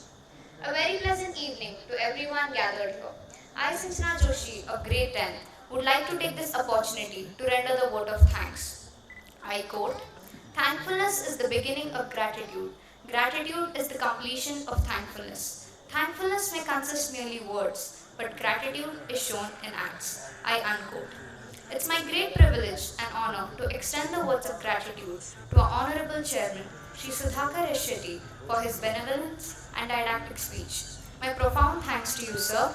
A very pleasant evening to everyone gathered here. I, Sinchana Joshi of grade 10, would like to take this opportunity to render the vote of thanks. I quote, "Thankfulness is the beginning of gratitude. Gratitude is the completion of thankfulness. Thankfulness may consist merely words, but gratitude is shown in acts." I unquote. It's my great privilege and honor to extend the words of gratitude to our Honorable Chairman, Shri Sudhakar S, Shetty, for his benevolence and didactic speech. My profound thanks to you, sir.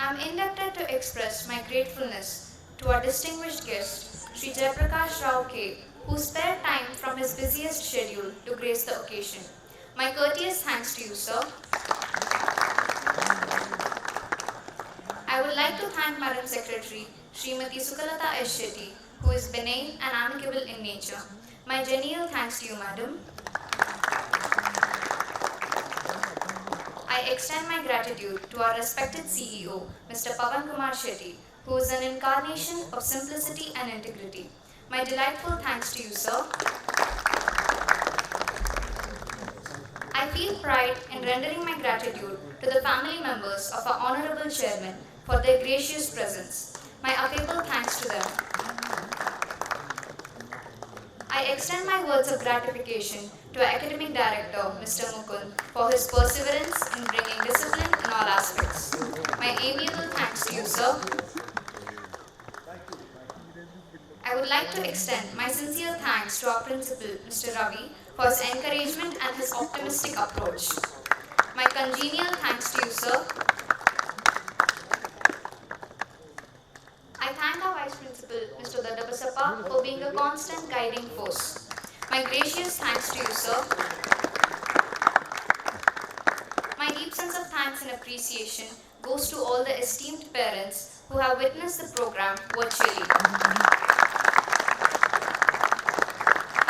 I am indebted to express my gratefulness to our distinguished guest, Shri Jaiprakash Rao K, who spared time from his busiest schedule to grace the occasion. My courteous thanks to you, sir. I would like to thank Madam Secretary, Srimati Sukalata S. Shetty, who is benign and amicable in nature. My genial thanks to you, Madam. I extend my gratitude to our respected CEO, Mr. Pavan Kumar Shetty, who is an incarnation of simplicity and integrity. My delightful thanks to you, sir. I feel pride in rendering my gratitude to the family members of our Honorable Chairman for their gracious presence. My affable thanks to them. I extend my words of gratification to our Academic Director, Mr. Mukund, for his perseverance in bringing discipline in all aspects. My amiable thanks to you, sir. I would like to extend my sincere thanks to our Principal, Mr. Ravi, for his encouragement and his optimistic approach. My congenial thanks to you, sir. I thank our Vice Principal, Mr. Dadabasappa, for being a constant guiding force. My gracious thanks to you, sir. My deep sense of thanks and appreciation goes to all the esteemed parents who have witnessed the program virtually.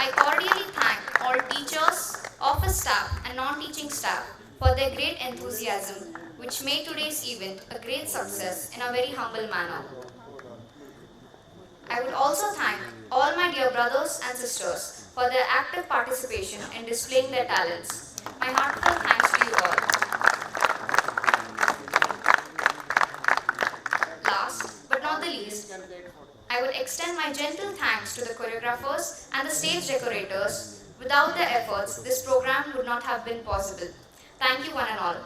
I cordially thank all teachers, office staff and non-teaching staff for their great enthusiasm, which made today's event a great success in a very humble manner. I would also thank all my dear brothers and sisters for their active participation in displaying their talents. My heartfelt thanks to you all. Last but not the least, I would extend my gentle thanks to the choreographers and the stage decorators. Without their efforts, this program would not have been possible. Thank you one and all.